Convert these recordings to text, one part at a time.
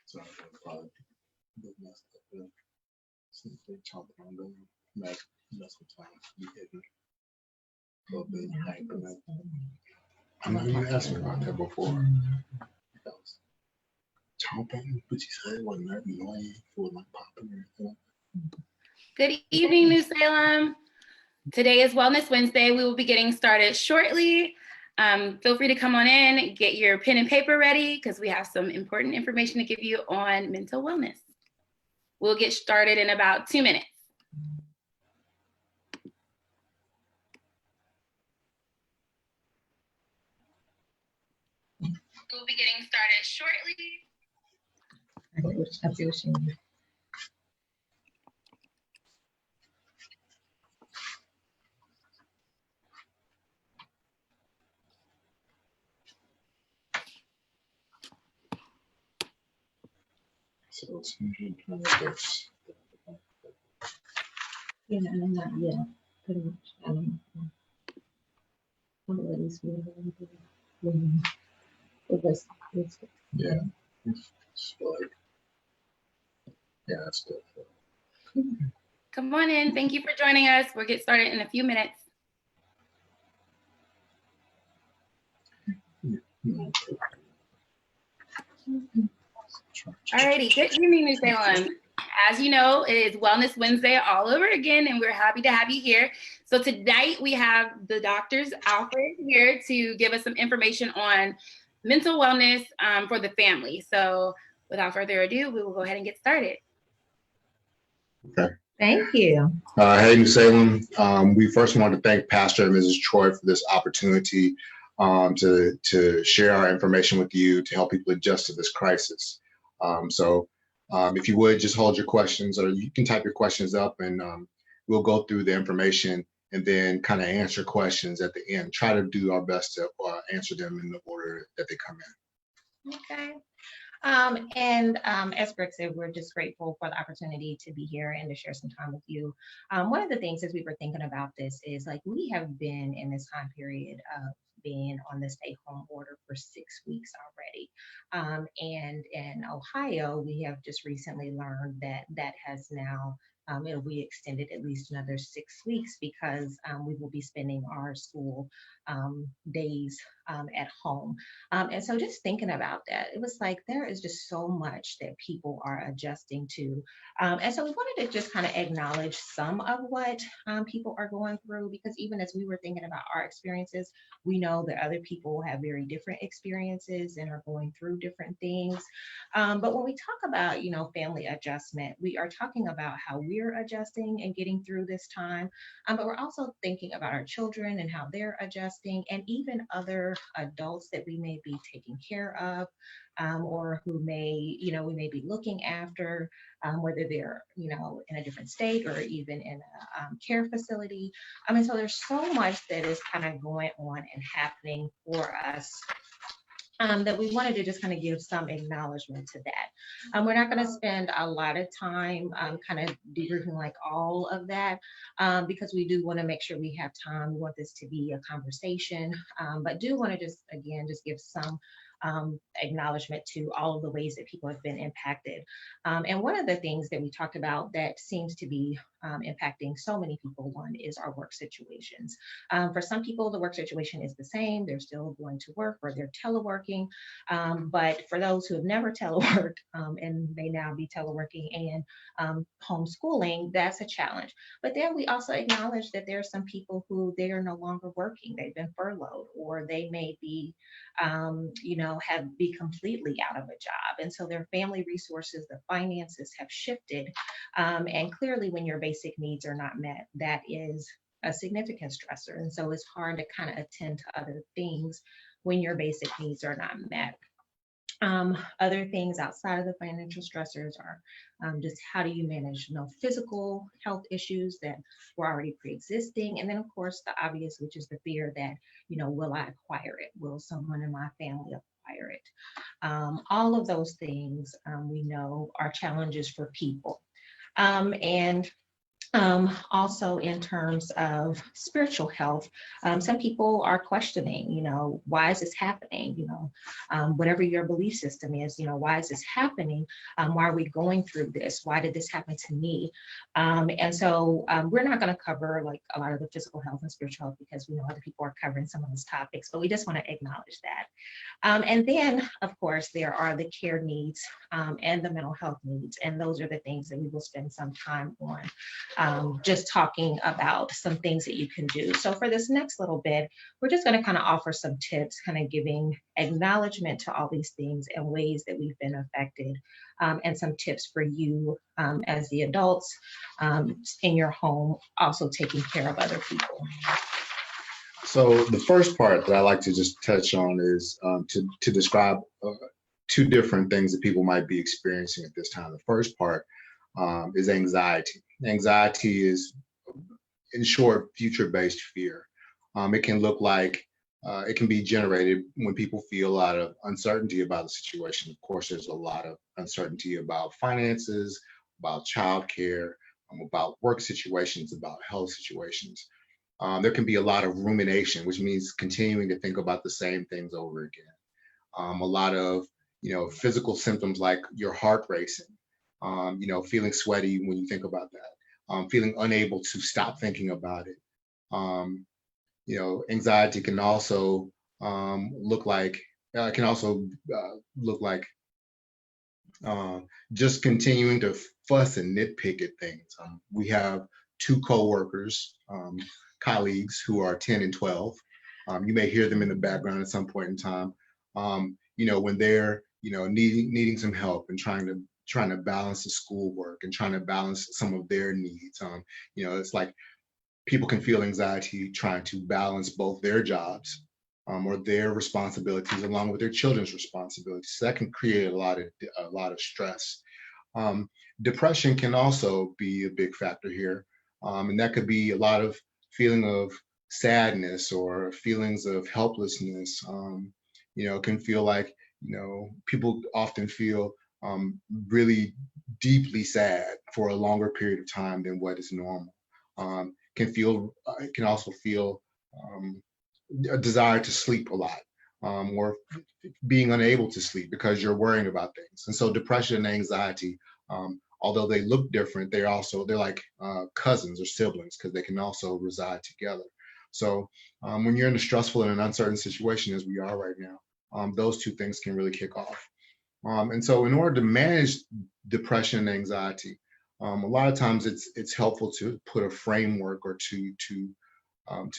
So probably messed up. Since they chopped on them, mess with time. You hidden a little bit increment. I know you asked me about that before. That was chomping, but you said it wasn't that annoying for like popping or anything. Good evening, New Salem. Today is Wellness Wednesday. We will be getting started shortly. Feel free to come on in, get your pen and paper ready because we have some important information to give you on mental wellness. We'll get started in about 2 minutes. We'll be getting started shortly. I see what she means. So it's this. Yeah, and not yet. Pretty much. I don't know. Well, at least it's Yeah. It's like, yeah, that's good. Come on in. Thank you for joining us. We'll get started in a few minutes. Alrighty, good evening, New Salem. As you know, it is Wellness Wednesday all over again, and we're happy to have you here. So tonight we have the doctors Alfred here to give us some information on mental wellness for the family. So without further ado, we will go ahead and get started. Okay. Thank you. Hey, New Salem. We first want to thank Pastor and Mrs. Troy for this opportunity to share our information with you to help people adjust to this crisis. If you would just hold your questions, or you can type your questions up, and we'll go through the information and then kind of answer questions at the end. Try to do our best to answer them in the order that they come in. Okay. As Brooke said, we're just grateful for the opportunity to be here and to share some time with you. One of the things as we were thinking about this is like we have been in this time period of being on the stay-home order for 6 weeks already. And in Ohio, we have just recently learned that that has now it'll be extended at least another 6 weeks because we will be spending our school days at home. And so just thinking about that, it was like there is just so much that people are adjusting to. And so we wanted to just kind of acknowledge some of what people are going through, because even as we were thinking about our experiences, we know that other people have very different experiences and are going through different things. But when we talk about, family adjustment, we are talking about how we're adjusting and getting through this time. But we're also thinking about our children and how they're adjusting, and even other adults that we may be taking care of, or who may, we may be looking after, whether they're, in a different state or even in a care facility. So there's so much that is kind of going on and happening for us. That we wanted to just kind of give some acknowledgement to that. We're not going to spend a lot of time kind of debriefing like all of that, because we do want to make sure we have time. We want this to be a conversation, but do want to just give some acknowledgement to all of the ways that people have been impacted. And one of the things that we talked about that seems to be impacting so many people, one is our work situations. For some people, the work situation is the same. They're still going to work or they're teleworking. But for those who have never teleworked and may now be teleworking and homeschooling, that's a challenge. But then we also acknowledge that there are some people who they are no longer working. They've been furloughed, or they may be, have be completely out of a job. And so their family resources, the finances have shifted. And clearly when your basic needs are not met, that is a significant stressor. And so it's hard to kind of attend to other things when your basic needs are not met. Other things outside of the financial stressors are just how do you manage physical health issues that were already pre-existing, and then of course the obvious, which is the fear that will I acquire it? Will someone in my family acquire it? All of those things we know are challenges for people. And Also, in terms of spiritual health, some people are questioning, why is this happening? Whatever your belief system is, why is this happening? Why are we going through this? Why did this happen to me? And so we're not going to cover like a lot of the physical health and spiritual health because we know other people are covering some of those topics, but we just want to acknowledge that. And then, of course, there are the care needs and the mental health needs. And those are the things that we will spend some time on, just talking about some things that you can do. So for this next little bit, we're just going to kind of offer some tips, kind of giving acknowledgement to all these things and ways that we've been affected, and some tips for you as the adults in your home, also taking care of other people. So the first part that I like to just touch on is to describe two different things that people might be experiencing at this time. The first part is anxiety. Anxiety is, in short, future-based fear. It can look like, it can be generated when people feel a lot of uncertainty about the situation. Of course, there's a lot of uncertainty about finances, about childcare, about work situations, about health situations. There can be a lot of rumination, which means continuing to think about the same things over again. A lot of, physical symptoms like your heart racing, feeling sweaty when you think about that, feeling unable to stop thinking about it. Anxiety can also look like just continuing to fuss and nitpick at things. We have two coworkers, colleagues who are 10 and 12. You may hear them in the background at some point in time. When they're needing some help and trying to balance the schoolwork and trying to balance some of their needs. It's like people can feel anxiety trying to balance both their jobs or their responsibilities along with their children's responsibilities. So that can create a lot of stress. Depression can also be a big factor here, and that could be a lot of feeling of sadness or feelings of helplessness. Can feel like people often feel really deeply sad for a longer period of time than what is normal. It can also feel a desire to sleep a lot, or being unable to sleep because you're worrying about things. And so depression and anxiety, although they look different, they're like cousins or siblings because they can also reside together. So when you're in a stressful and an uncertain situation as we are right now, those two things can really kick off. And so in order to manage depression and anxiety, a lot of times it's helpful to put a framework or to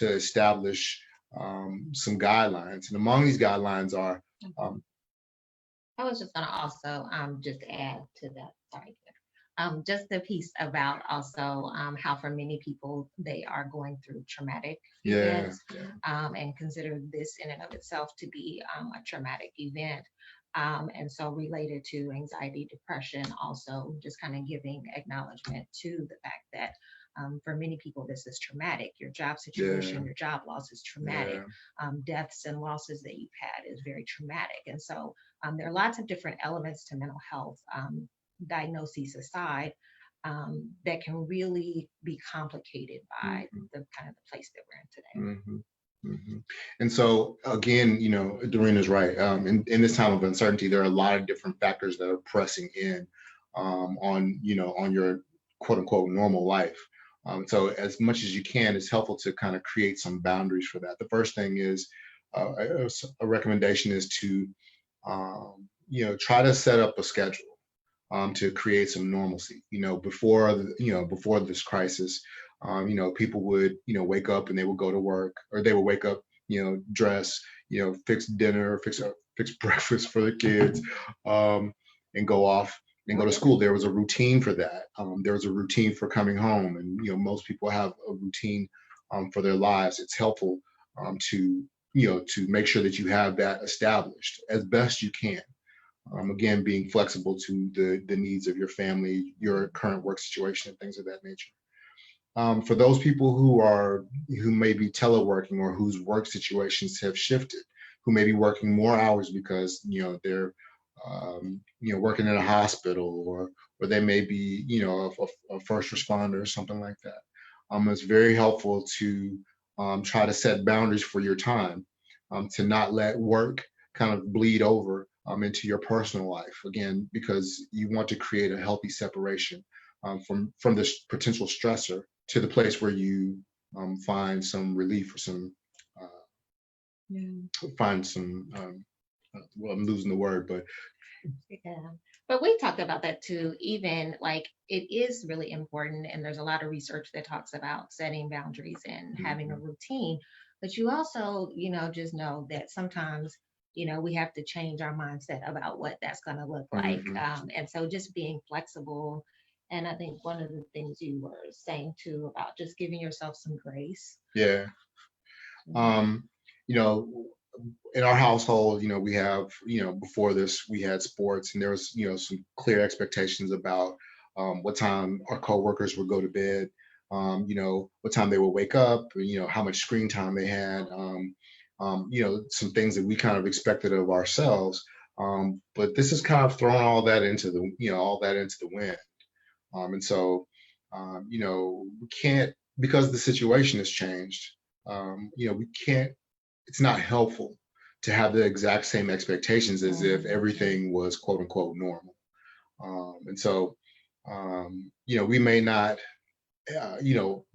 establish some guidelines. And among these guidelines are. I was just going to also just add to that. Sorry. Just the piece about also how for many people they are going through traumatic events, and consider this in and of itself to be a traumatic event. And so related to anxiety, depression, also just kind of giving acknowledgement to the fact that for many people, this is traumatic. Your job situation, your job loss is traumatic. Deaths and losses that you've had is very traumatic. And so there are lots of different elements to mental health, diagnoses aside, that can really be complicated by the kind of the place that we're in today. And so again, Doreena's right. In this time of uncertainty, there are a lot of different factors that are pressing in on your quote unquote normal life. So as much as you can, it's helpful to kind of create some boundaries for that. The first thing is a recommendation is to try to set up a schedule to create some normalcy. Before this crisis, people would wake up and they would go to work, or they would wake up, dress, fix dinner, fix breakfast for the kids, and go off and go to school. There was a routine for that. There was a routine for coming home, and most people have a routine for their lives. It's helpful to make sure that you have that established as best you can. Again, being flexible to the needs of your family, your current work situation, and things of that nature. For those people who may be teleworking or whose work situations have shifted, who may be working more hours because they're working in a hospital, or they may be, a first responder or something like that. It's very helpful to try to set boundaries for your time, to not let work kind of bleed over into your personal life again, because you want to create a healthy separation from this potential stressor to the place where you find some relief or find some well, I'm losing the word, but Yeah. But we talked about that too, even like it is really important. And there's a lot of research that talks about setting boundaries and having a routine. But you also, just know that sometimes, we have to change our mindset about what that's going to look like. And so just being flexible. And I think one of the things you were saying too about just giving yourself some grace. yeah. You know, in our household, we have, before this, we had sports, and there was, some clear expectations about what time our coworkers would go to bed, what time they would wake up, how much screen time they had, some things that we kind of expected of ourselves. But this has kind of thrown all that into the wind. And so, we can't, because the situation has changed, we can't, it's not helpful to have the exact same expectations as if everything was quote unquote normal. And so, we may not,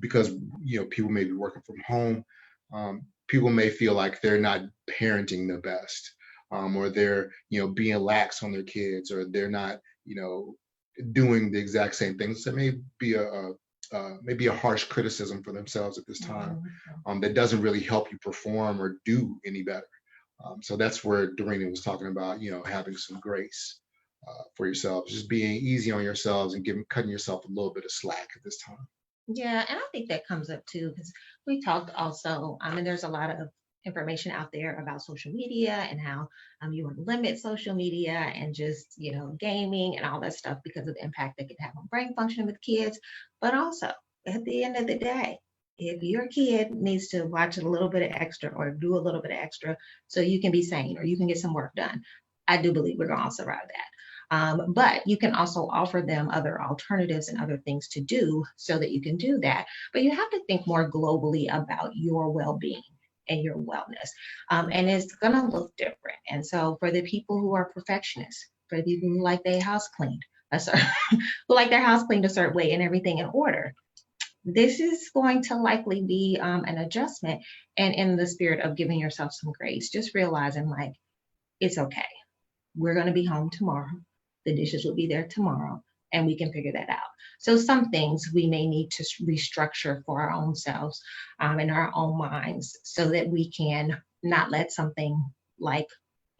because, people may be working from home, people may feel like they're not parenting the best, or they're, being lax on their kids, or they're not, doing the exact same things. That may be maybe a harsh criticism for themselves at this time, that doesn't really help you perform or do any better. So that's where Doreen was talking about, having some grace for yourself, just being easy on yourselves and cutting yourself a little bit of slack at this time. Yeah, and I think that comes up too, because we talked also, I mean, there's a lot of information out there about social media and how you want to limit social media and just, gaming and all that stuff because of the impact that can have on brain function with kids. But also, at the end of the day, if your kid needs to watch a little bit of extra or do a little bit of extra so you can be sane or you can get some work done, I do believe we're going to survive that. But you can also offer them other alternatives and other things to do so that you can do that. But you have to think more globally about your well-being and your wellness. And it's going to look different. And so for the people who are perfectionists, for the people who like their house cleaned, who like their house cleaned a certain way and everything in order, this is going to likely be an adjustment. And in the spirit of giving yourself some grace, just realizing like, it's okay. We're going to be home tomorrow. The dishes will be there tomorrow, and we can figure that out. So some things we may need to restructure for our own selves and our own minds so that we can not let something like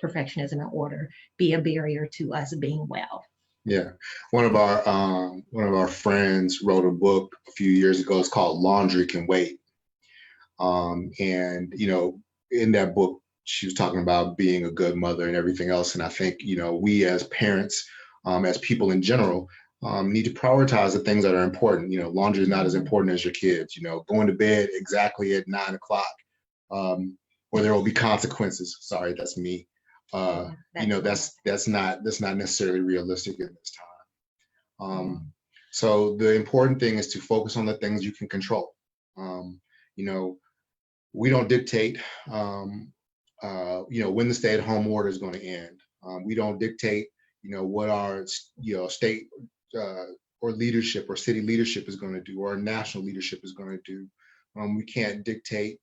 perfectionism and order be a barrier to us being well. Yeah, one of our friends wrote a book a few years ago. It's called Laundry Can Wait. And in that book, she was talking about being a good mother and everything else. And I think, we as parents, as people in general, need to prioritize the things that are important. Laundry is not as important as your kids. Going to bed exactly at 9 o'clock, or there will be consequences. Sorry, that's me. That's not necessarily realistic at this time. So the important thing is to focus on the things you can control. We don't dictate, when the stay-at-home order is going to end. We don't dictate, what our, state or leadership or city leadership is going to do, or our national leadership is going to do. We can't dictate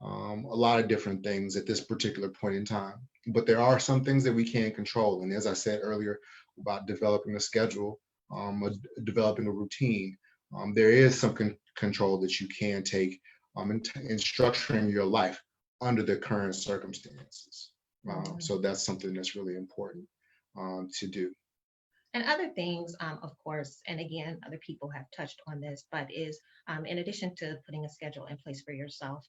a lot of different things at this particular point in time, but there are some things that we can control. And as I said earlier about developing a schedule, developing a routine, there is some control that you can take in structuring your life under the current circumstances. So that's something that's really important to do. And other things, of course, and again, other people have touched on this, but is in addition to putting a schedule in place for yourself,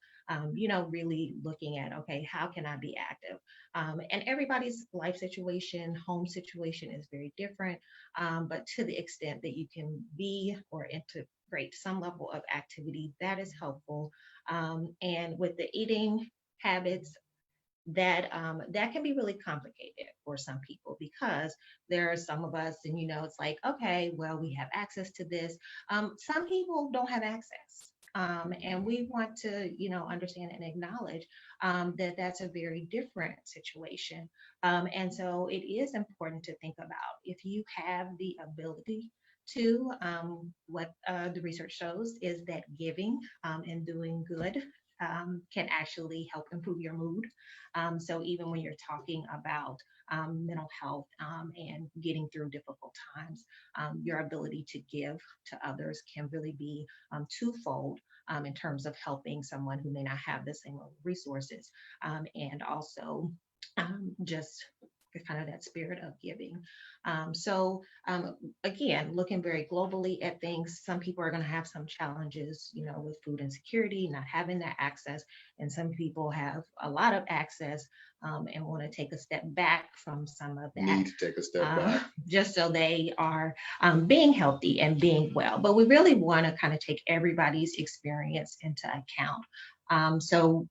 really looking at, okay, how can I be active? And everybody's life situation, home situation is very different, but to the extent that you can be or integrate some level of activity, that is helpful. And with the eating habits, that can be really complicated for some people, because there are some of us, and it's like, okay, well, we have access to this. Some people don't have access. And we want to, understand and acknowledge that that's a very different situation. And so it is important to think about, if you have the ability to, what the research shows is that giving and doing good can actually help improve your mood. So even when you're talking about mental health and getting through difficult times, your ability to give to others can really be twofold in terms of helping someone who may not have the same resources, and also just kind of that spirit of giving. So again, looking very globally at things, some people are going to have some challenges, with food insecurity, not having that access, and some people have a lot of access and want to take a step back from some of that. Need to take a step back. Just so they are being healthy and being well. But we really want to kind of take everybody's experience into account. So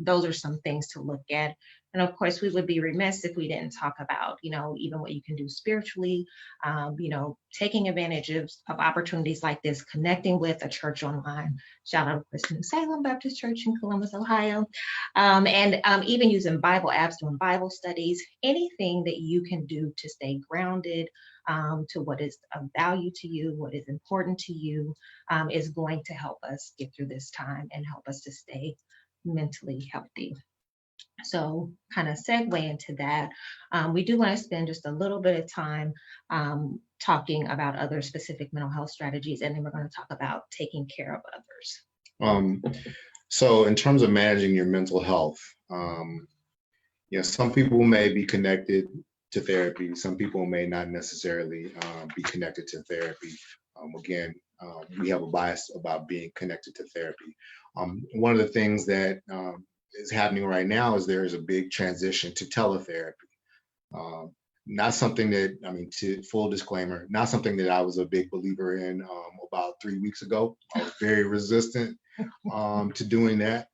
those are some things to look at. And of course, we would be remiss if we didn't talk about, even what you can do spiritually, taking advantage of opportunities like this, connecting with a church online. Shout out to Christian Salem Baptist Church in Columbus, Ohio. And even using Bible apps, doing Bible studies, anything that you can do to stay grounded to what is of value to you, what is important to you, is going to help us get through this time and help us to stay mentally healthy. So kind of segue into that, we do want to spend just a little bit of time talking about other specific mental health strategies, and then we're going to talk about taking care of others. So in terms of managing your mental health, some people may be connected to therapy. Some people may not necessarily be connected to therapy. Again, we have a bias about being connected to therapy. One of the things that is happening right now is there is a big transition to teletherapy. Not something that, to full disclaimer, not something that I was a big believer in about 3 weeks ago. I was very resistant to doing that.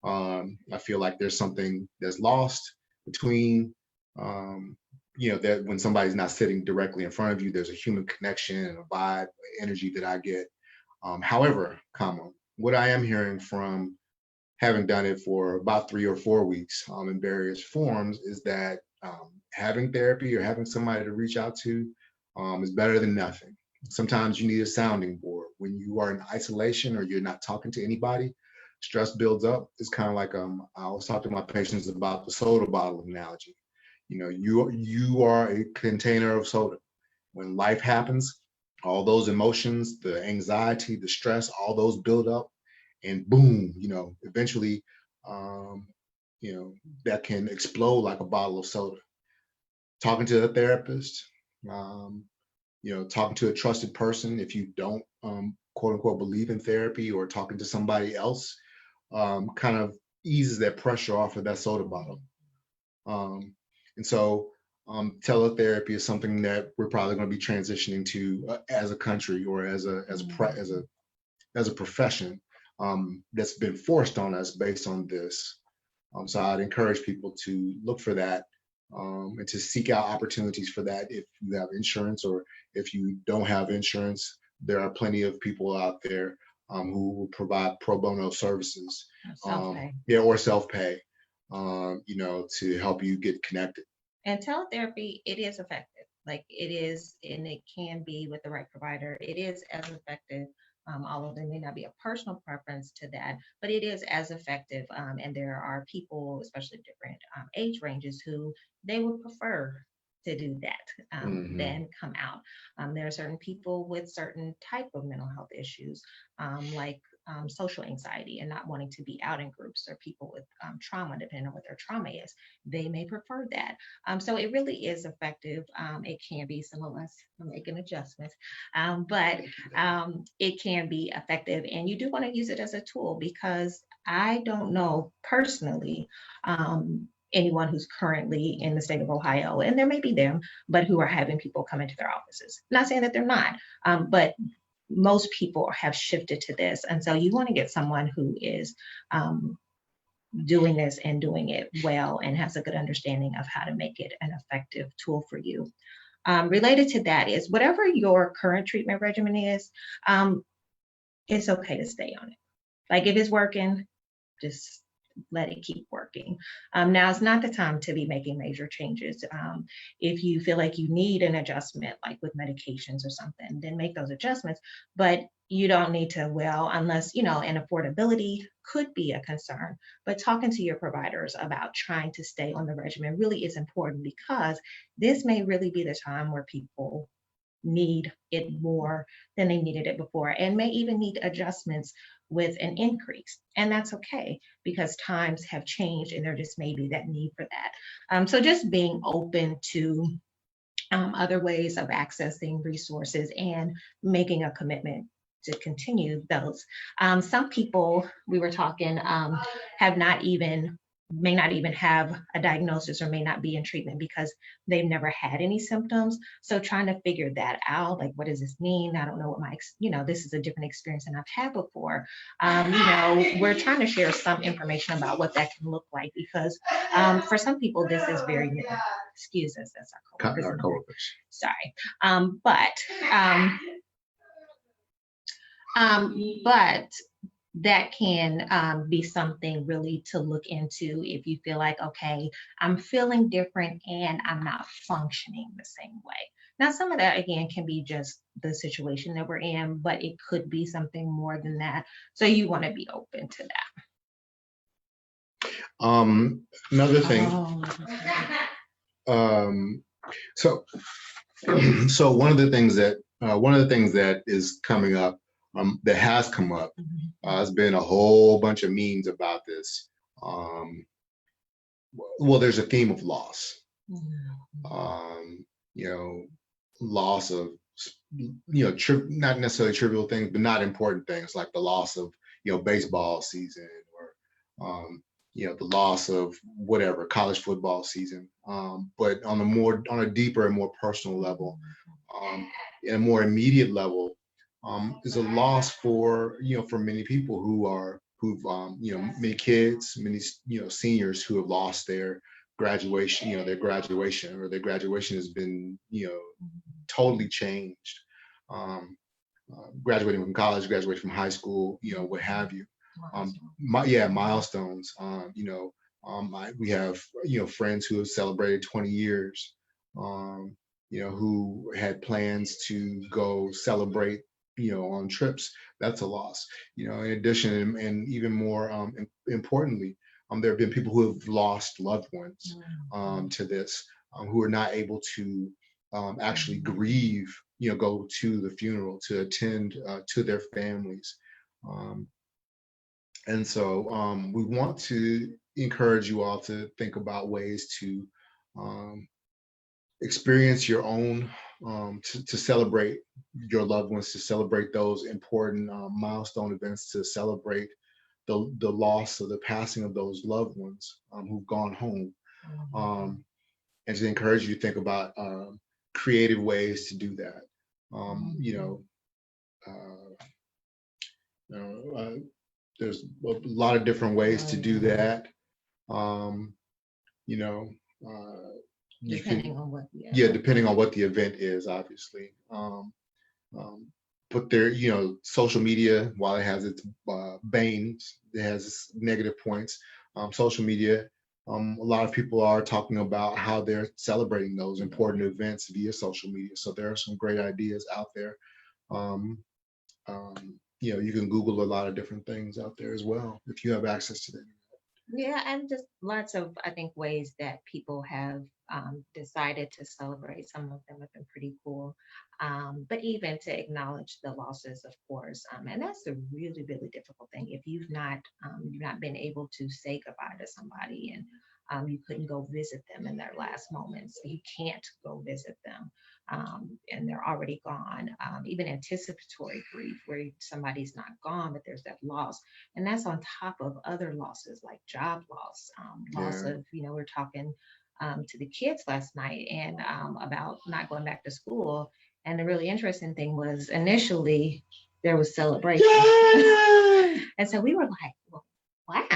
I feel like there's something that's lost between, that when somebody's not sitting directly in front of you, there's a human connection and a vibe, energy that I get. However, what I am hearing from having done it for about 3 or 4 weeks in various forms is that having therapy or having somebody to reach out to is better than nothing. Sometimes you need a sounding board. When you are in isolation or you're not talking to anybody, stress builds up. It's kind of like I always talk to my patients about the soda bottle analogy. You are a container of soda. When life happens, all those emotions, the anxiety, the stress, all those build up. And boom, eventually, that can explode like a bottle of soda. Talking to a therapist, talking to a trusted person, if you don't, quote unquote, believe in therapy, or talking to somebody else, kind of eases that pressure off of that soda bottle. And so teletherapy is something that we're probably going to be transitioning to as a country, or as a profession. That's been forced on us based on this. So I'd encourage people to look for that and to seek out opportunities for that. If you have insurance, or if you don't have insurance, there are plenty of people out there who will provide pro bono services, or self-pay, to help you get connected. And teletherapy, it is effective. Like it is, and it can be with the right provider. It is as effective. Although there may not be a personal preference to that, but it is as effective. And there are people, especially different age ranges, who they would prefer to do that than come out. There are certain people with certain type of mental health issues, like social anxiety and not wanting to be out in groups, or people with trauma, depending on what their trauma is. They may prefer that. So it really is effective. It can be, some of us are making adjustments, but it can be effective. And you do want to use it as a tool, because I don't know personally anyone who's currently in the state of Ohio, and there may be them, but who are having people come into their offices. Not saying that they're not, but most people have shifted to this. And so you want to get someone who is doing this and doing it well and has a good understanding of how to make it an effective tool for you. Related to that is whatever your current treatment regimen is, it's okay to stay on it. Like if it's working, just let it keep working. Now it's not the time to be making major changes. If you feel like you need an adjustment, like with medications or something, then make those adjustments. But you don't need to, well, unless, and affordability could be a concern, but talking to your providers about trying to stay on the regimen really is important, because this may really be the time where people need it more than they needed it before, and may even need adjustments with an increase. And that's okay, because times have changed and there just may be that need for that. So just being open to other ways of accessing resources and making a commitment to continue those. Some people, we were talking, may not even have a diagnosis or may not be in treatment because they've never had any symptoms. So trying to figure that out, like, what does this mean? I don't know what this is a different experience than I've had before. We're trying to share some information about what that can look like, because for some people, this is very new. Excuse us, that's our coworkers. Sorry. But that can be something really to look into if you feel like, okay, I'm feeling different and I'm not functioning the same way. Now, some of that, again, can be just the situation that we're in, but it could be something more than that. So you want to be open to that. Another thing. So one of the things that is coming up, that has come up, has been a whole bunch of memes about this. Well, there's a theme of loss. Loss of, not necessarily trivial things, but not important things, like the loss of, baseball season, or the loss of whatever, college football season. But on a deeper and more personal level, in a more immediate level, is a loss for many people who've many kids, many seniors who have lost their graduation, or their graduation has been totally changed. Graduating from college, graduating from high school, what have you. Milestones. We have friends who have celebrated 20 years, who had plans to go celebrate on trips. That's a loss. In addition, and even more importantly, there have been people who have lost loved ones to this, who are not able to actually grieve, go to the funeral, to attend to their families. And so we want to encourage you all to think about ways to experience your own, to celebrate your loved ones, to celebrate those important milestone events, to celebrate the loss of the passing of those loved ones who've gone home, and to encourage you to think about creative ways to do that. There's a lot of different ways to do that. Depending on what the event is, obviously. But there, social media, while it has its banes, it has its negative points. Social media, a lot of people are talking about how they're celebrating those important events via social media. So there are some great ideas out there. You can Google a lot of different things out there as well, if you have access to them. Yeah, and just lots of, I think, ways that people have decided to celebrate. Some of them have been pretty cool. But even to acknowledge the losses, of course. And that's a really, really difficult thing. If you've not been able to say goodbye to somebody, and you couldn't go visit them in their last moments, you can't go visit them, and they're already gone. Even anticipatory grief, where somebody's not gone, but there's that loss. And that's on top of other losses like job loss, loss of, we're talking to the kids last night and about not going back to school. And the really interesting thing was, initially there was celebration. And so we were like, well, wow,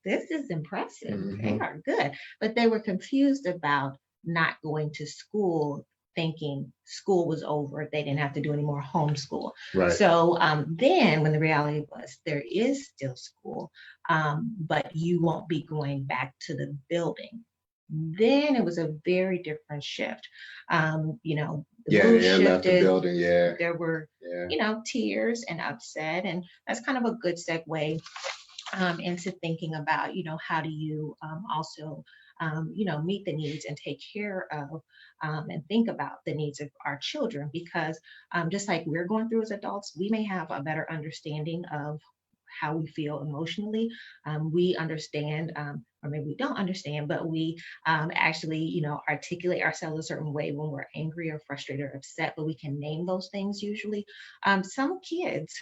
this is impressive. They Mhm. are good. But they were confused about not going to school, thinking school was over. They didn't have to do any more homeschool. Right. So then when the reality was there is still school, but you won't be going back to the building. Then it was a very different shift. The Yeah, mood they had left the shifted. building. Yeah. There were, Yeah. tears and upset. And that's kind of a good segue into thinking about, how do you also, meet the needs and take care of and think about the needs of our children. Because just like we're going through as adults, we may have a better understanding of how we feel emotionally. We understand, or maybe we don't understand, but we actually, articulate ourselves a certain way when we're angry or frustrated or upset, but we can name those things usually. Some kids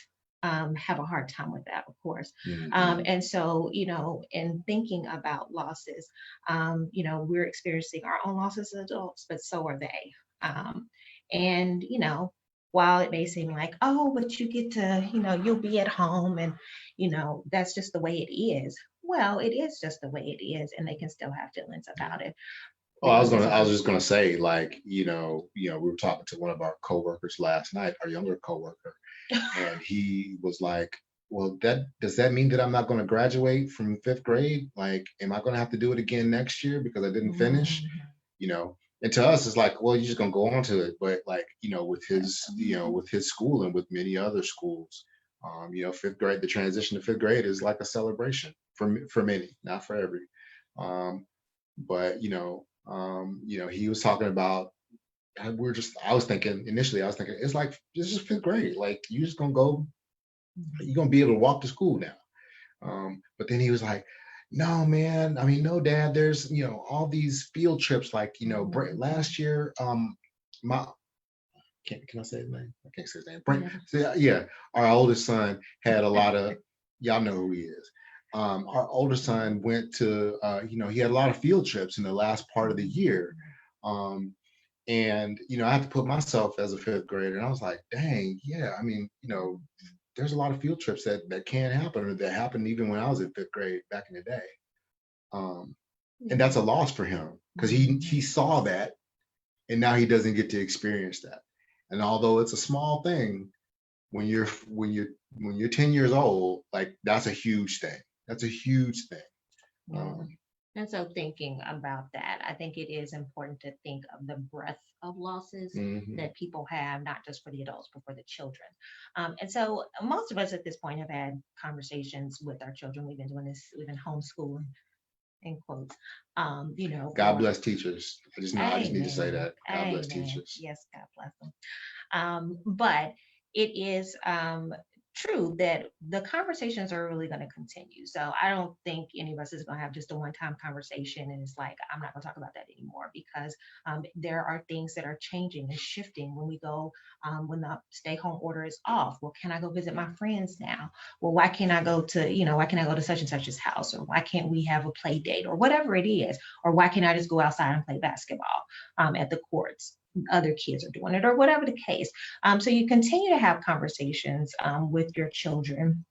have a hard time with that, of course. Mhm. And so, in thinking about losses, we're experiencing our own losses as adults, but so are they. And, while it may seem like, oh, but you get to, you'll be at home and, that's just the way it is. Well, it is just the way it is, and they can still have feelings about it. Oh, Regardless of I the was just gonna say, like, we were talking to one of our coworkers last night, our younger coworker, and he was like, "Well, does that mean that I'm not going to graduate from fifth grade? Like, am I going to have to do it again next year because I didn't finish?" Mhm. You know, and to us, it's like, well, you're just gonna go on to it. But like, with his school and with many other schools, fifth grade, the transition to fifth grade is like a celebration for many, not for every. Um, but he was talking about I was thinking initially, I was thinking it's like this is fifth grade. Like you're just gonna go, you're gonna be able to walk to school now. But then he was like, no, man. I mean, no, dad, there's all these field trips, like last year, my can I say his name? I can't say his name. Yeah. So, yeah, our oldest son had a lot of y'all know who he is. Our older son went to he had a lot of field trips in the last part of the year. Um, and I have to put myself as a fifth grader, and I was like, dang, yeah. I mean, there's a lot of field trips that can happen, or that happened even when I was in fifth grade back in the day. Um, and that's a loss for him because he saw that, and now he doesn't get to experience that. And although it's a small thing, when you're 10 years old, like that's a huge thing. That's a huge thing. Yeah. Um, And so thinking about that, I think it is important to think of the breadth of losses mhm. that people have, not just for the adults, but for the children. And so most of us at this point have had conversations with our children. We've been doing this, we've been homeschooling in quotes, God bless teachers. I just need to say amen, that. God bless amen. teachers. Yes, God bless them. But it is true that the conversations are really going to continue. So I don't think any of us is going to have just a one-time conversation and it's like, I'm not going to talk about that anymore, because there are things that are changing and shifting when we go, when the stay home order is off. Well, can I go visit my friends now? Well, why can't I go to, why can't I go to such and such's house? Or why can't we have a play date or whatever it is? Or why can't I just go outside and play basketball at the courts? Other kids are doing it, or whatever the case. So you continue to have conversations with your children.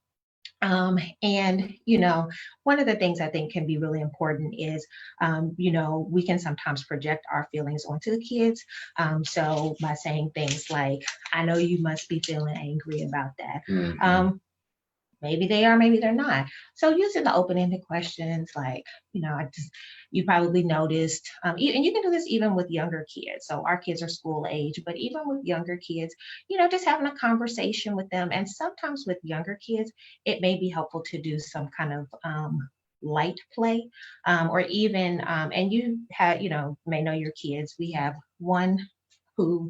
And, one of the things I think can be really important is, we can sometimes project our feelings onto the kids. So by saying things like, I know you must be feeling angry about that. Mhm. Maybe they are, maybe they're not. So using the open-ended questions, like, you probably noticed, and you can do this even with younger kids. So our kids are school age, but even with younger kids, just having a conversation with them. And sometimes with younger kids, it may be helpful to do some kind of light play, or even, and you have, may know your kids. We have one who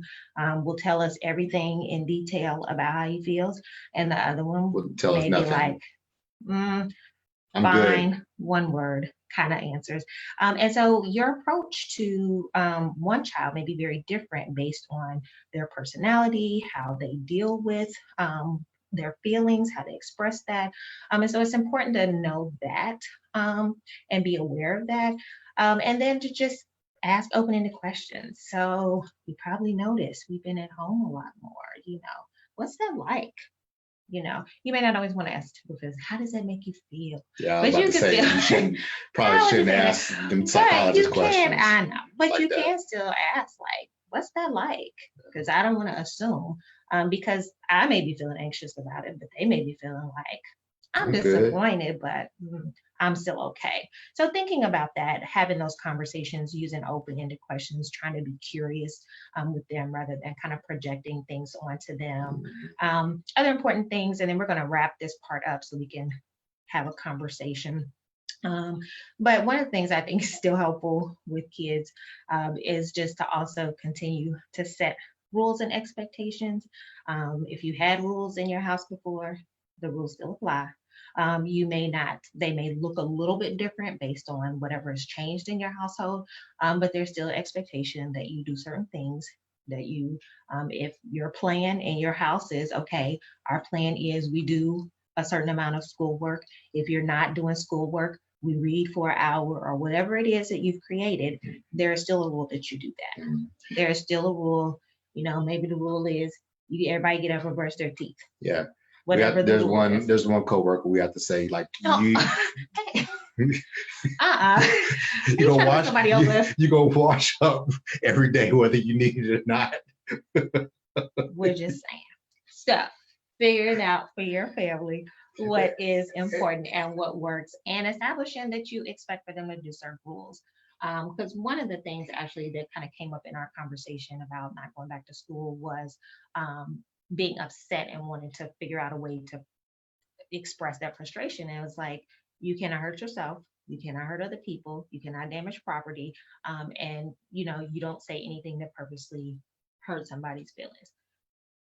will tell us everything in detail about how he feels, and the other one Will tell us may be nothing. like, mm, I'm good. fine, one word kind of answers. And so your approach to one child may be very different based on their personality, how they deal with their feelings, how they express that. And so it's important to know that, and be aware of that. And then to just ask open-ended questions. So you probably noticed we've been at home a lot more, what's that like? You know, you may not always want to ask typical how does that make you feel? Yeah, I was But about you to could say feel you shouldn't I was shouldn't just ask them but you psychologist can, questions I know, but like you that. can still ask, like, what's that like? Because I don't want to assume, because I may be feeling anxious about it, but they may be feeling like, I'm I'm good. disappointed, but I'm still okay. So thinking about that, having those conversations, using open-ended questions, trying to be curious with them rather than kind of projecting things onto them. Other important things, and then we're going to wrap this part up so we can have a conversation. Um, but one of the things I think is still helpful with kids is just to also continue to set rules and expectations. If you had rules in your house before, the rules still apply. You may not, they may look a little bit different based on whatever has changed in your household, but there's still expectation that you do certain things that you, if your plan in your house is, okay, our plan is we do a certain amount of schoolwork. If you're not doing schoolwork, we read for an hour or whatever it is that you've created, there is still a rule that you do that. There is still a rule, maybe the rule is everybody get up and brush their teeth. Yeah. Whatever the rule is. There's one coworker we have to say, like, Oh, you you go trying to wash somebody over. you go wash up every day whether you need it or not. We're just saying. So figure it out for your family what is important and what works, and establishing that you expect for them to do certain rules. Because one of the things actually that kind of came up in our conversation about not going back to school was being upset and wanting to figure out a way to express that frustration. And it was like, you cannot hurt yourself. You cannot hurt other people. You cannot damage property. And you don't say anything that purposely hurt somebody's feelings.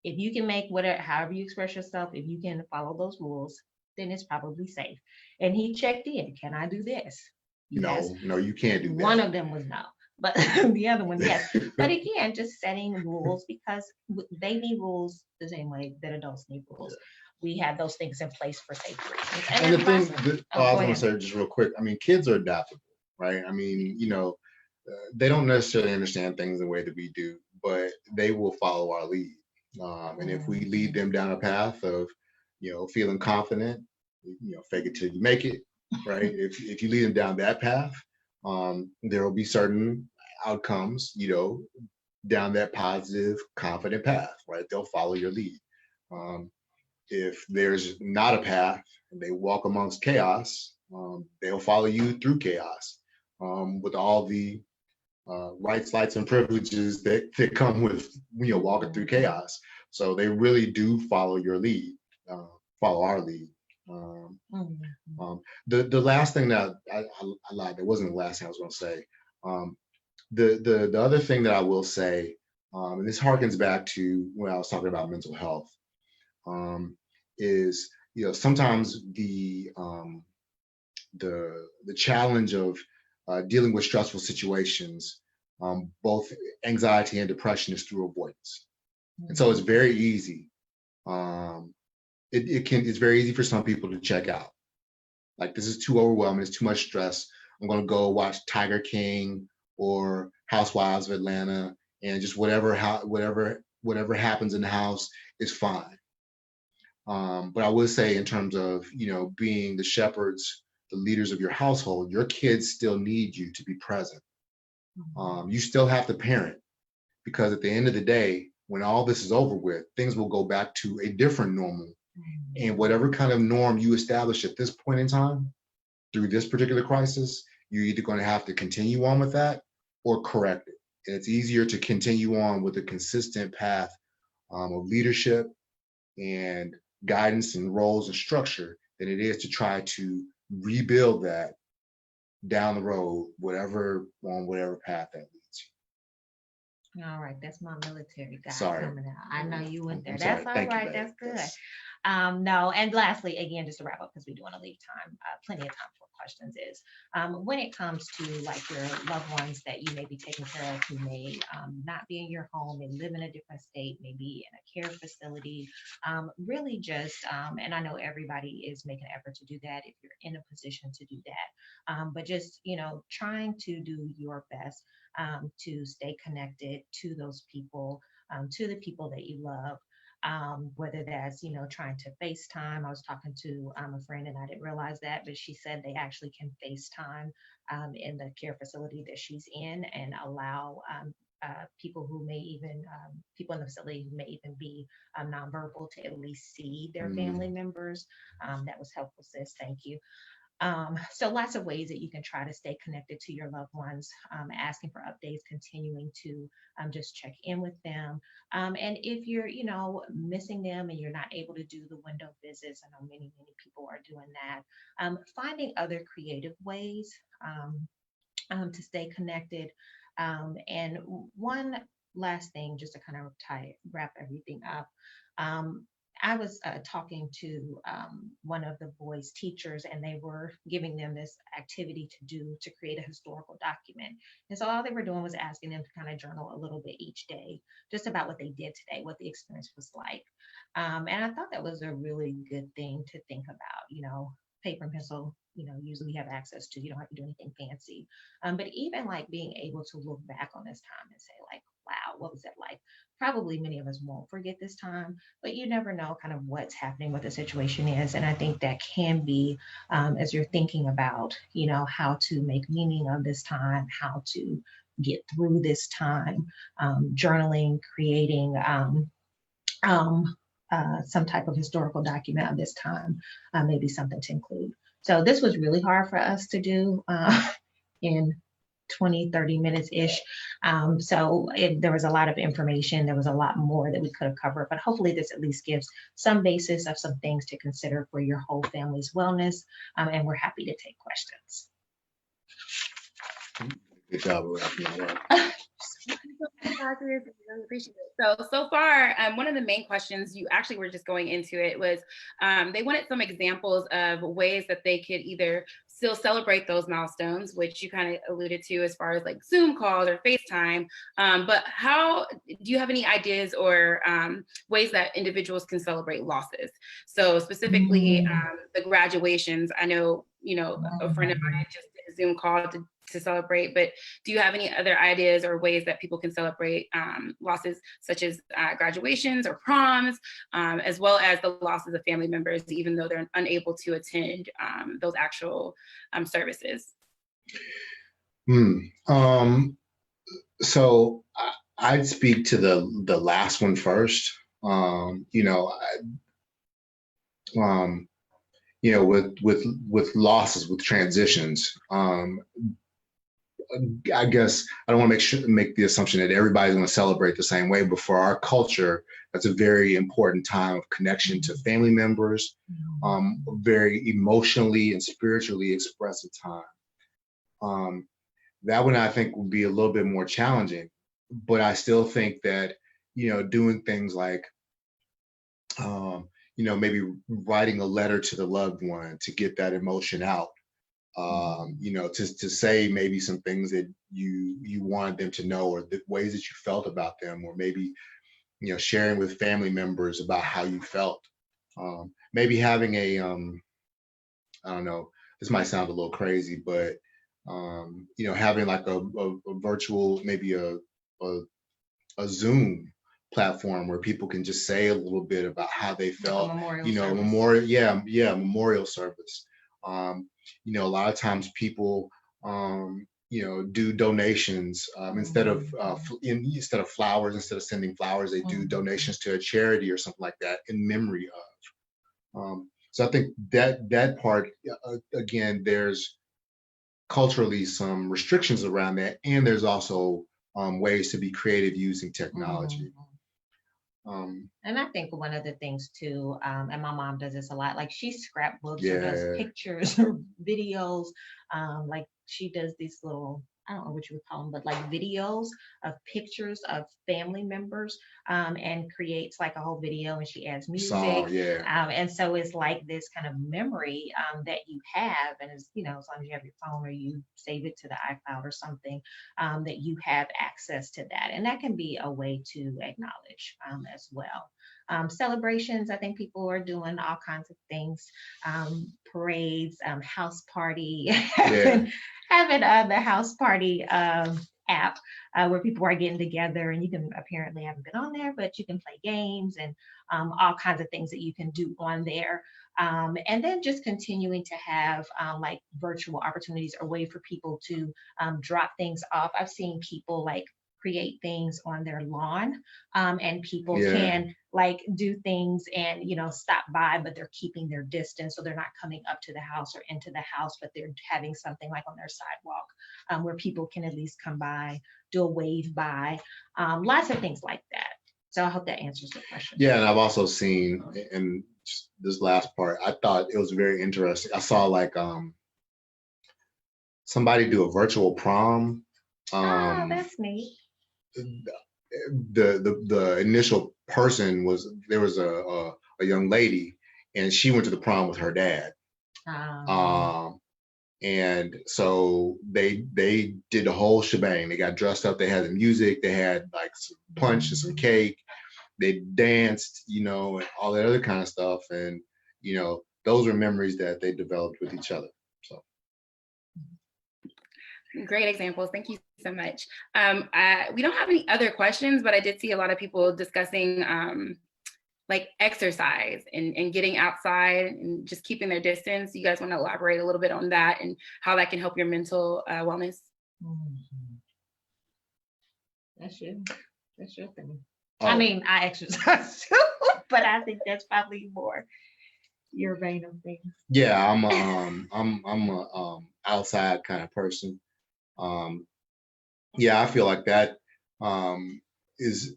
If you can make whatever, however you express yourself, if you can follow those rules, then it's probably safe. And he checked in. Can I do this? Yes. No, you can't do that. One of them was no, but the other one, yes. But again, just setting rules, because they need rules the same way that adults need rules. We have those things in place for safety reasons. And the thing, I was go going to say just real quick, I mean, kids are adaptable, right? I mean, they don't necessarily understand things the way that we do, but they will follow our lead. And if we lead them down a path of, feeling confident, fake it till you make it, right? If you lead them down that path, there will be certain outcomes, down that positive, confident path, right? They'll follow your lead. If there's not a path and they walk amongst chaos, they'll follow you through chaos with all the rights, lights, and privileges that come with walking through chaos. So they really do follow your lead, follow our lead. The last thing that I lied, that wasn't the last thing I was going to say. The other thing that I will say, and this harkens back to when I was talking about mental health, is sometimes the challenge of dealing with stressful situations, both anxiety and depression, is through avoidance. And so it's very easy. It's very easy for some people to check out. Like, this is too overwhelming. It's too much stress. I'm going to go watch Tiger King or Housewives of Atlanta, and just whatever happens in the house is fine. But I would say, in terms of being the shepherds, the leaders of your household, your kids still need you to be present. You still have to parent, because at the end of the day, when all this is over with, things will go back to a different normal. And whatever kind of norm you establish at this point in time, through this particular crisis, you're either going to have to continue on with that or correct it. And it's easier to continue on with a consistent path of leadership and guidance and roles and structure than it is to try to rebuild that down the road, on whatever path that leads you. All right, that's my military guy Sorry. coming out. I know you went there. I'm That's sorry. all Thank you, right. babe. That's good. Yes. No, and lastly, again, just to wrap up, because we do want to leave time, plenty of time for questions, is when it comes to like your loved ones that you may be taking care of, who may not be in your home and live in a different state, maybe in a care facility, really just, and I know everybody is making an effort to do that if you're in a position to do that, but just, trying to do your best to stay connected to those people, to the people that you love. whether that's, trying to FaceTime. I was talking to a friend and I didn't realize that, but she said they actually can FaceTime in the care facility that she's in and allow people who may even, people in the facility who may even be nonverbal to at least see their family members. That was helpful, sis. Thank you. So lots of ways that you can try to stay connected to your loved ones, asking for updates, continuing to just check in with them. And if you're, missing them and you're not able to do the window visits, I know many people are doing that, finding other creative ways to stay connected. And one last thing, just to kind of wrap everything up. I was talking to one of the boys' teachers, and they were giving them this activity to create a historical document. And so all they were doing was asking them to kind of journal a little bit each day, just about what they did today, what the experience was like. And I thought that was a really good thing to think about, paper and pencil, usually we have access to, you don't have to do anything fancy. But even like being able to look back on this time and say like, wow, what was it like? Probably many of us won't forget this time, but you never know kind of what's happening, what the situation is. And I think that can be, as you're thinking about, how to make meaning of this time, how to get through this time, journaling, creating some type of historical document of this time, maybe something to include. So this was really hard for us to do in 20-30 minutes ish. So there was a lot of information. There was a lot more that we could have covered, but hopefully this at least gives some basis of some things to consider for your whole family's wellness. And we're happy to take questions. Good job of wrapping that up. Really appreciate it. So far, one of the main questions you actually were just going into it was they wanted some examples of ways that they could either still celebrate those milestones, which you kind of alluded to as far as like Zoom calls or FaceTime. But how do you have any ideas or ways that individuals can celebrate losses? So specifically the graduations. I know, a friend of mine just did a Zoom call to celebrate, but do you have any other ideas or ways that people can celebrate losses such as graduations or proms, as well as the losses of family members, even though they're unable to attend those actual services? So I'd speak to the last one first. With losses, with transitions, I guess I don't want to make the assumption that everybody's going to celebrate the same way, but for our culture, that's a very important time of connection to family members, very emotionally and spiritually expressive time. That one I think would be a little bit more challenging, but I still think that, doing things like, maybe writing a letter to the loved one to get that emotion out. To say maybe some things that you wanted them to know, or the ways that you felt about them, or maybe, sharing with family members about how you felt. Maybe having a, I don't know, this might sound a little crazy, but, having like a virtual, maybe a Zoom platform where people can just say a little bit about how they felt, memorial service. A lot of times people, do donations instead of flowers. Instead of sending flowers, they do donations to a charity or something like that in memory of. So I think that part, again, there's culturally some restrictions around that, and there's also ways to be creative using technology. And I think one of the things too, and my mom does this a lot, like she scrapbooks or does pictures or videos, like she does these little, I don't know what you would call them, but like videos of pictures of family members, and creates like a whole video, and she adds music. And so it's like this kind of memory that you have, and as as long as you have your phone or you save it to the iCloud or something, that you have access to that, and that can be a way to acknowledge as well. Celebrations, I think people are doing all kinds of things, parades, house party, having the house party app where people are getting together, and you can apparently haven't been on there, but you can play games and all kinds of things that you can do on there. And then just continuing to have like virtual opportunities or way for people to drop things off. I've seen people like create things on their lawn, and people Yeah. can like do things and stop by, but they're keeping their distance, so they're not coming up to the house or into the house, but they're having something like on their sidewalk where people can at least come by, do a wave by, lots of things like that. So I hope that answers the question. Yeah, and I've also seen, and just this last part, I thought it was very interesting. I saw like somebody do a virtual prom. Oh, that's neat. The initial person was, there was a young lady, and she went to the prom with her dad. And so they did the whole shebang. They got dressed up. They had the music. They had like some punch and some cake. They danced, and all that other kind of stuff. And those were memories that they developed with each other. So great examples. Thank you so much. We don't have any other questions, but I did see a lot of people discussing like exercise and getting outside and just keeping their distance. You guys want to elaborate a little bit on that and how that can help your mental wellness? That's your thing. I mean, I exercise too, but I think that's probably more your vein of things. yeah, I'm a outside kind of person. Yeah, I feel like that is,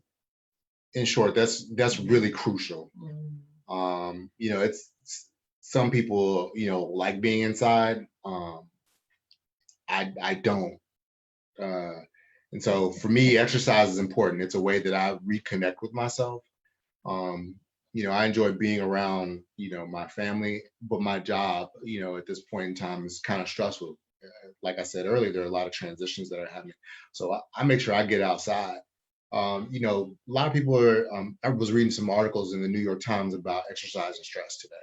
in short, that's really crucial. It's some people like being inside. I don't. And so for me, exercise is important. It's a way that I reconnect with myself. I enjoy being around, my family, but my job, at this point in time is kind of stressful. Like I said earlier, there are a lot of transitions that are happening. So I make sure I get outside. A lot of people are, I was reading some articles in the New York Times about exercise and stress today.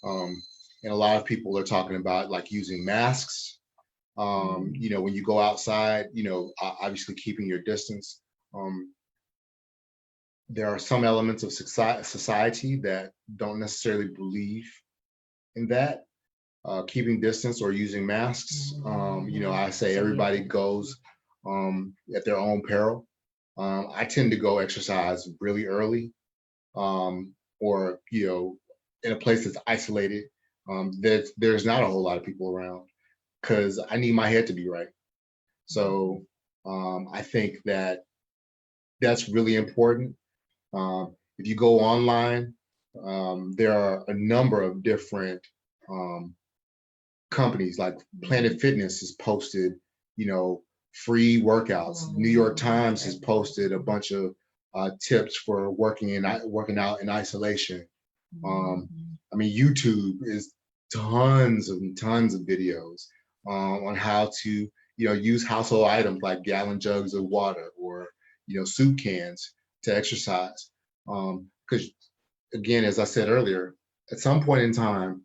And a lot of people are talking about like using masks. When you go outside, obviously keeping your distance. There are some elements of society that don't necessarily believe in that, keeping distance or using masks. I say everybody goes at their own peril. I tend to go exercise really early, or in a place that's isolated. There's not a whole lot of people around, because I need my head to be right. So I think that that's really important. If you go online, there are a number of different companies, like Planet Fitness has posted, free workings. New York Times has posted a bunch of tips for working out in isolation. YouTube is tons and tons of videos on how to use household items like gallon jugs of water or soup cans to exercise. Because again, as I said earlier, at some point in time,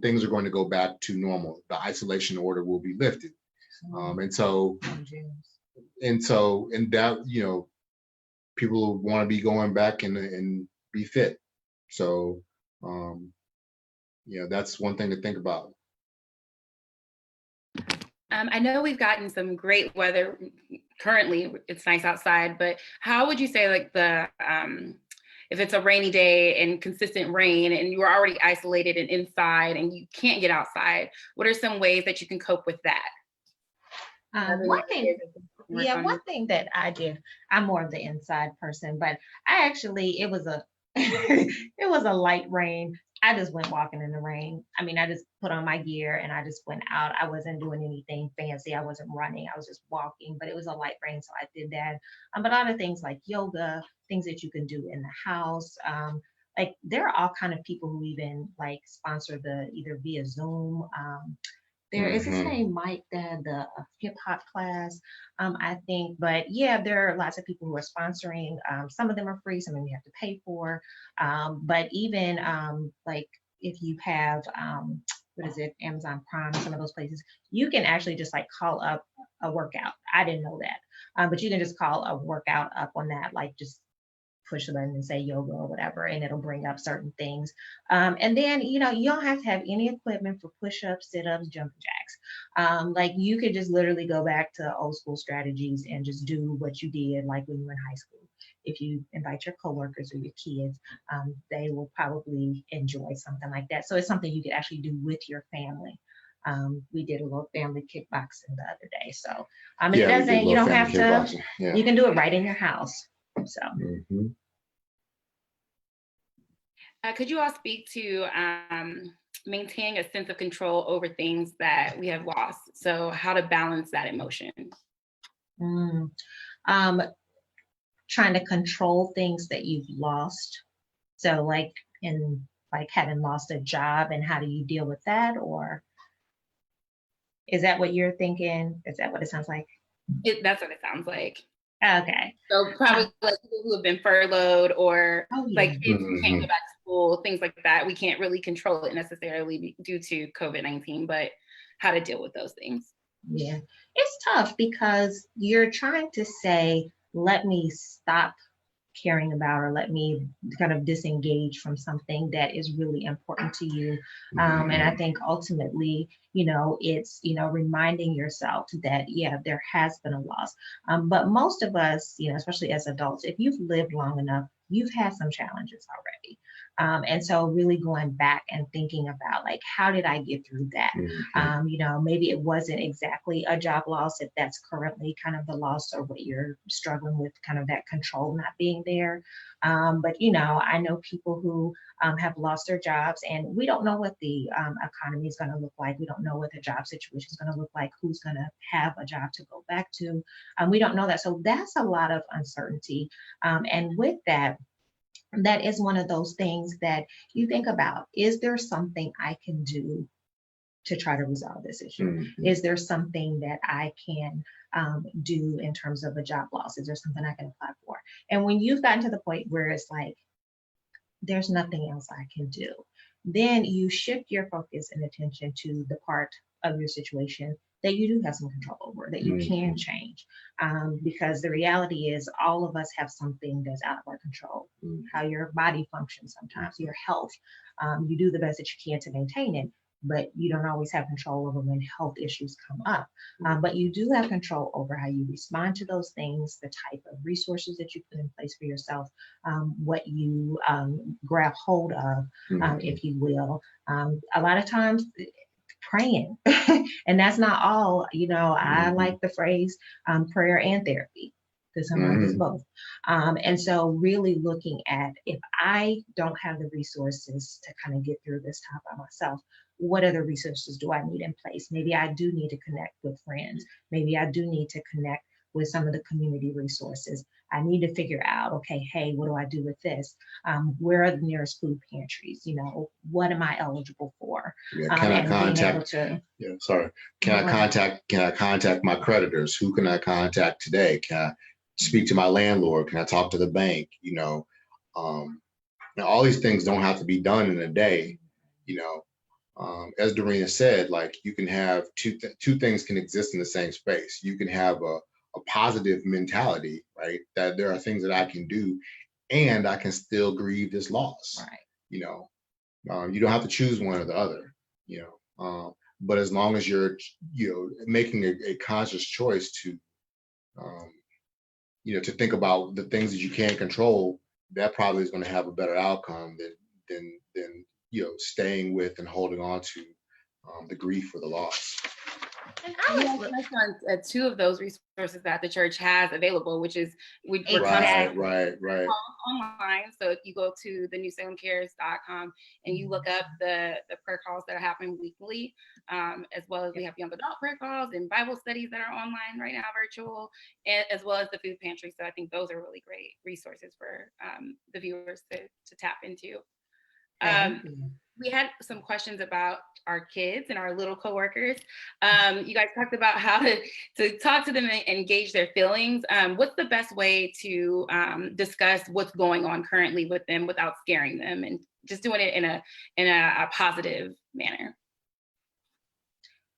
things are going to go back to normal. The isolation order will be lifted. And that, people want to be going back and be fit. So, that's one thing to think about. I know we've gotten some great weather currently. It's nice outside, but how would you say like if it's a rainy day and consistent rain and you are already isolated and inside and you can't get outside, what are some ways that you can cope with that? One thing that I did, I'm more of the inside person, but it was a it was a light rain. I just went walking in the rain. I just put on my gear and I just went out. I wasn't doing anything fancy. I wasn't running. I was just walking, but it was a light rain, so I did that. But other things like yoga, things that you can do in the house. Like there are all kind of people who even like sponsor either via Zoom. There is his name, Mike, that had the hip hop class, I think. But yeah, there are lots of people who are sponsoring. Some of them are free, some of them you have to pay for. But even like if you have what is it, Amazon Prime, some of those places, you can actually just like call up a workout. I didn't know that, but you can just call a workout up on that, like just push a button and say yoga or whatever, and it'll bring up certain things. And then, you know, you don't have to have any equipment for push-ups, sit-ups, jumping jacks. Like you could just literally go back to old school strategies and just do what you did like when you were in high school. If you invite your coworkers or your kids, they will probably enjoy something like that. So it's something you could actually do with your family. We did a little family kickboxing the other day. So Yeah, we it did a doesn't, you little don't have family to, kickboxing. Yeah. you can do it right in your house. So. Mhm. Could you all speak to maintaining a sense of control over things that we have lost? So how to balance that emotion? Trying to control things that you've lost. So like having lost a job, and how do you deal with that? Or is that what you're thinking? Is that what it sounds like? That's what it sounds like. Okay. So probably like people who have been furloughed, or like kids who can't go back to school, things like that. We can't really control it necessarily due to COVID-19, but how to deal with those things. Yeah, it's tough because you're trying to say, let me stop caring about, or let me kind of disengage from something that is really important to you. And I think ultimately, you know, it's, you know, reminding yourself that, yeah, there has been a loss. But most of us, you know, especially as adults, if you've lived long enough, you've had some challenges already. And so really going back and thinking about like, how did I get through that? You know, maybe it wasn't exactly a job loss, if that's currently kind of the loss, or what you're struggling with, kind of that control not being there. But, you know, I know people who have lost their jobs, and we don't know what the economy is going to look like. We don't know what the job situation is going to look like, who's going to have a job to go back to. We don't know that. So that's a lot of uncertainty. And with that, that is one of those things that you think about. Is there something I can do to try to resolve this issue? Is there something that I can do in terms of a job loss? Is there something I can apply for? And when you've gotten to the point where it's like, there's nothing else I can do, then you shift your focus and attention to the part of your situation that you do have some control over, that you can change. Because the reality is all of us have something that's out of our control. How your body functions sometimes, your health, you do the best that you can to maintain it, but you don't always have control over when health issues come up. But you do have control over how you respond to those things, the type of resources that you put in place for yourself, what you grab hold of, if you will. A lot of times, praying. And that's not all, you know, I like the phrase prayer and therapy, because sometimes it's both. And so really looking at, if I don't have the resources to kind of get through this time by myself, what other resources do I need in place? Maybe I do need to connect with friends. Maybe I do need to connect with some of the community resources. I need to figure out, okay, hey, what do I do with this? Where are the nearest food pantries? You know, what am I eligible for? Yeah, can I contact? Can I contact my creditors? Who can I contact today? Can I speak to my landlord? Can I talk to the bank? You know, all these things don't have to be done in a day. You know, as Dorena said, like you can have two things can exist in the same space. You can have a positive mentality, right? That there are things that I can do, and I can still grieve this loss. Right. You know, you don't have to choose one or the other. You know, but as long as you're, you know, making a conscious choice to, you know, to think about the things that you can't control, that probably is going to have a better outcome than you know, staying with and holding on to the grief or the loss. And I would touch on two of those resources that the church has available, which is we're Right. online. So if you go to the newsalemcares.com and you look up the prayer calls that are happening weekly, as well as we have young adult prayer calls and Bible studies that are online right now, virtual, as well as the food pantry. So I think those are really great resources for the viewers to tap into. We had some questions about our kids and our little coworkers. You guys talked about how to talk to them and engage their feelings. What's the best way to discuss what's going on currently with them without scaring them, and just doing it in a positive manner?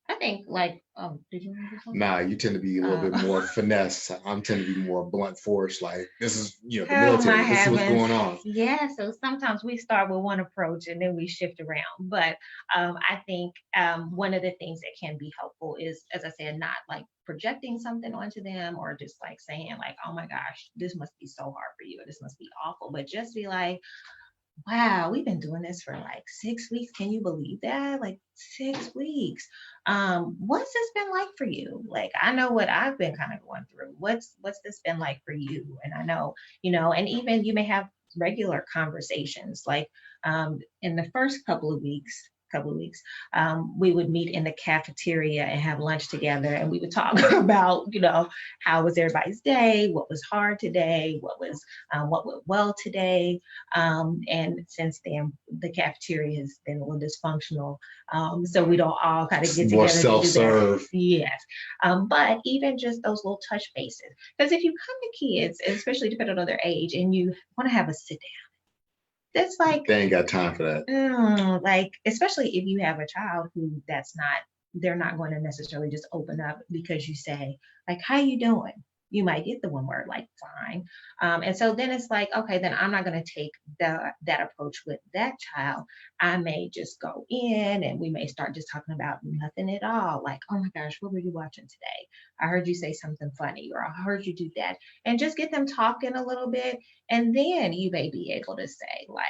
I think like, did you want to do something? Nah, you tend to be a little bit Oh. more finesse. I'm tend to be more blunt force. Like this is, the Oh my military. This is what's heavens. going on. Yeah, so sometimes we start with one approach and then we shift around. But I think one of the things that can be helpful is, as I said, not like projecting something onto them or just like saying like, oh my gosh, this must be so hard for you or this must be awful. But just be like, wow, we've been doing this for like 6 weeks. Can you believe that? Like 6 weeks. What's this been like for you? Like, I know what I've been kind of going through. What's this been like for you? And I know, and even you may have regular conversations. Like in the first couple of weeks, we would meet in the cafeteria and have lunch together, and we would talk about, how was everybody's day, what was hard today, what went well today. And since then, the cafeteria has been a little dysfunctional. So we don't all kind of get More together to do that. self-serve. Yes. But even just those little touch bases, because if you come to kids, especially depending on their age, and you want to have a sit down, that's like, They ain't got time for that. like, especially if you have a child who they're not going to necessarily just open up because you say, like, how you doing? You might get the one word like fine. And so then it's like, okay, then I'm not going to take that approach with that child. I may just go in and we may start just talking about nothing at all. Like, oh my gosh, what were you watching today? I heard you say something funny, or I heard you do that. And just get them talking a little bit. And then you may be able to say, like,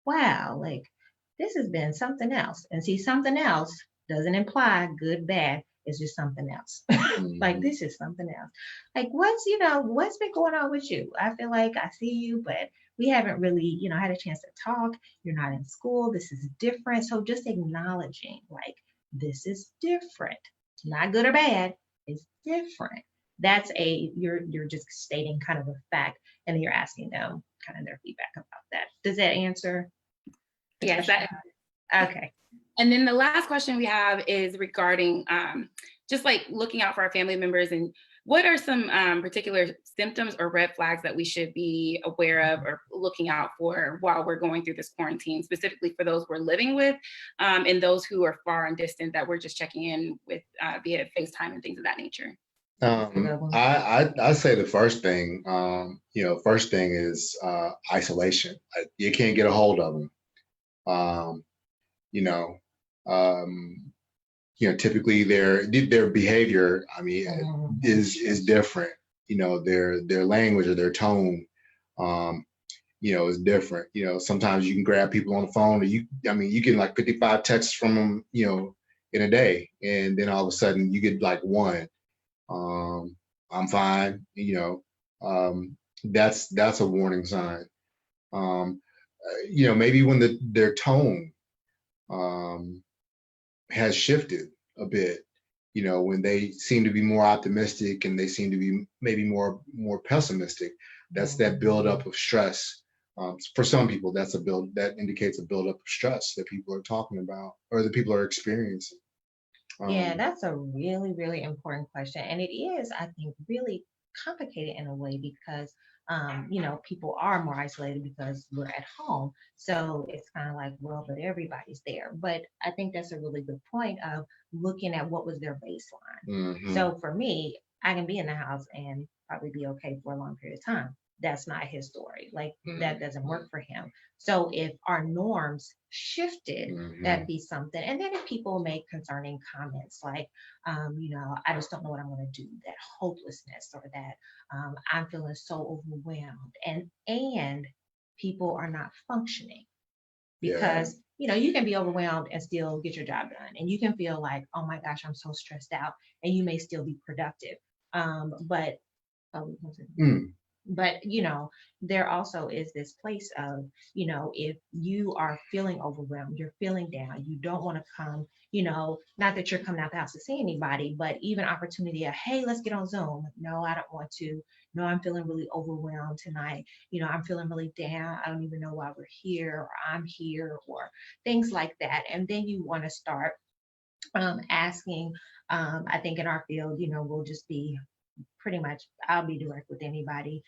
wow, like this has been something else. And see, something else doesn't imply good, bad. It's just something else. Like this is something else. Like what's been going on with you? I feel like I see you, but we haven't really, had a chance to talk. You're not in school. This is different. So just acknowledging like this is different. It's not good or bad. It's different. That's you're just stating kind of a fact, and then you're asking them kind of their feedback about that. Does that answer? Yes. Okay. And then the last question we have is regarding just like looking out for our family members, and what are some particular symptoms or red flags that we should be aware of or looking out for while we're going through this quarantine, specifically for those we're living with and those who are far and distant that we're just checking in with via FaceTime and things of that nature. I say the first thing, first thing is isolation. You can't get a hold of them. Typically their behavior, is different. Their language or their tone, is different. Sometimes you can grab people on the phone, or you get like 55 texts from them, in a day, and then all of a sudden you get like one. I'm fine. That's a warning sign. Maybe when their tone has shifted a bit, when they seem to be more optimistic and they seem to be maybe more pessimistic, that's that buildup of stress. For some people, that indicates a buildup of stress that people are talking about or that people are experiencing. Yeah, that's a really, really important question. And it is, I think, really complicated in a way because, people are more isolated because we're at home. So it's kind of like, well, but everybody's there. But I think that's a really good point of looking at what was their baseline. So for me, I can be in the house and probably be okay for a long period of time. That's not his story. Like that doesn't work for him. So if our norms shifted, that'd be something. And then if people make concerning comments like, I just don't know what I'm going to do, that hopelessness or that I'm feeling so overwhelmed, and people are not functioning because you can be overwhelmed and still get your job done, and you can feel like, oh my gosh, I'm so stressed out, and you may still be productive. But there also is this place of, if you are feeling overwhelmed, you're feeling down, you don't want to come, not that you're coming out the house to see anybody, but even opportunity of, hey, let's get on Zoom. No, I don't want to. No, I'm feeling really overwhelmed tonight. I'm feeling really down. I don't even know why we're here, or I'm here, or things like that. And then you want to start asking, I think in our field, we'll just be pretty much I'll be direct with anybody,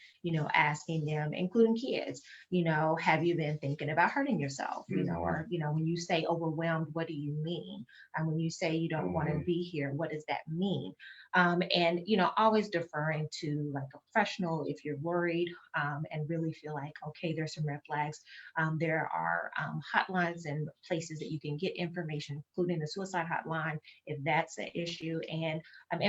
asking them, including kids, have you been thinking about hurting yourself? Or, when you say overwhelmed, what do you mean? And when you say you don't want to be here, what does that mean? And, always deferring to like a professional if you're worried and really feel like, okay, there's some red flags. There are hotlines and places that you can get information, including the suicide hotline, if that's an issue. And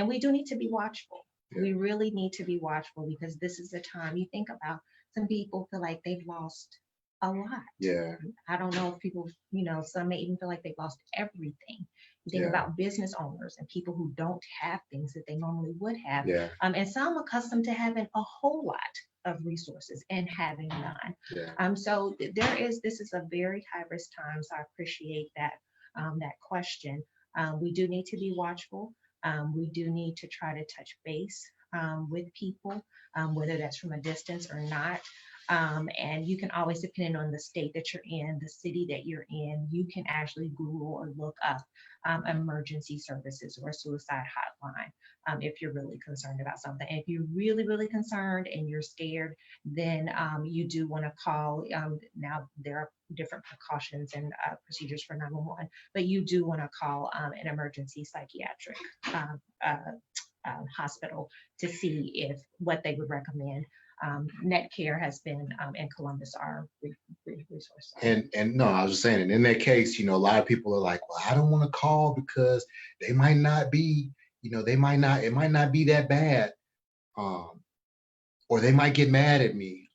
we do need to be watchful. Yeah. We really need to be watchful because this is the time you think about some people feel like they've lost a lot. Yeah. I don't know if people, some may even feel like they've lost everything. You think Yeah. about business owners and people who don't have things that they normally would have. Yeah. And some accustomed to having a whole lot of resources and having none. Yeah. So this is a very high risk time. So I appreciate that question. We do need to be watchful. We do need to try to touch base with people, whether that's from a distance or not. And you can always, depending on the state that you're in, the city that you're in, you can actually Google or look up emergency services or a suicide hotline if you're really concerned about something. And if you're really, really concerned and you're scared, then you do want to call. Now there are different precautions and procedures for 911, but you do want to call an emergency psychiatric hospital to see if what they would recommend. NetCare has been in Columbus our resource. And no, I was just saying, and in that case, a lot of people are like, well, I don't want to call because they might not be, it might not be that bad. Or they might get mad at me.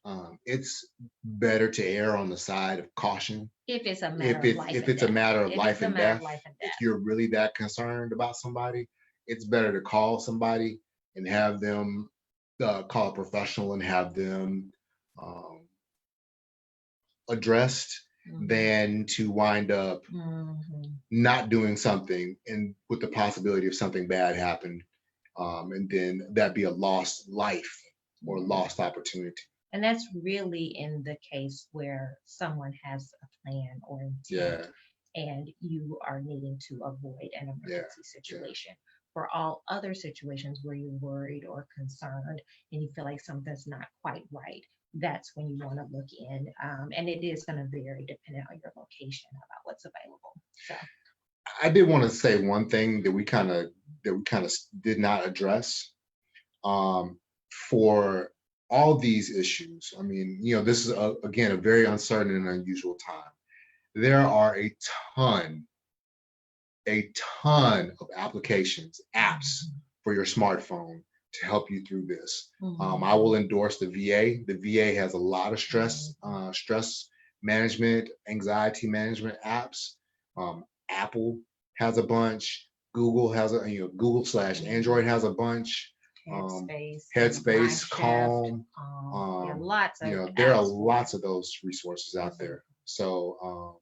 It's better to err on the side of caution. If it's a matter of life if it's a matter of life and death, life and death. if you're really that concerned about somebody, it's better to call somebody and have them call a professional and have them addressed than to wind up not doing something and with the possibility of something bad happened, and then that be a lost life or lost opportunity. And that's really in the case where someone has a plan or intent and you are needing to avoid an emergency situation. For all other situations where you're worried or concerned and you feel like something's not quite right, that's when you want to look in. And it is going to vary depending on your location about what's available. So I did want to say one thing that we kind of did not address. For all these issues, I mean, this is again a very uncertain and unusual time. There are a ton of applications, apps for your smartphone to help you through this. I will endorse the VA. The VA has a lot of stress management, anxiety management apps. Apple has a bunch. Google has Google/Android has a bunch. Headspace, Calm. Lots of there are lots of those resources out there. So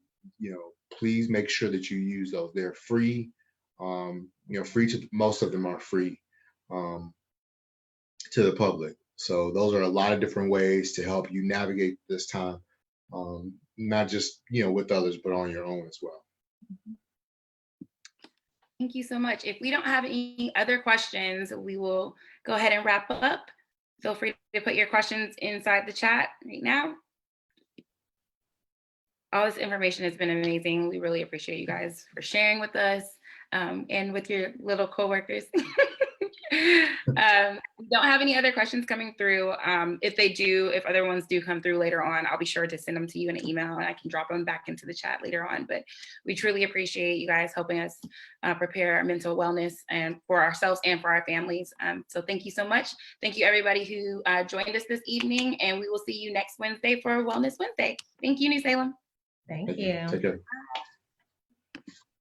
please make sure that you use those. They're free. Most of them are free to the public. So those are a lot of different ways to help you navigate this time, not just with others, but on your own as well. Thank you so much. If we don't have any other questions, we will go ahead and wrap up. Feel free to put your questions inside the chat right now. All this information has been amazing. We really appreciate you guys for sharing with us and with your little coworkers. We don't have any other questions coming through. If other ones do come through later on, I'll be sure to send them to you in an email and I can drop them back into the chat later on. But we truly appreciate you guys helping us prepare our mental wellness and for ourselves and for our families. So thank you so much. Thank you everybody who joined us this evening, and we will see you next Wednesday for Wellness Wednesday. Thank you, New Salem. Thank you. Take care.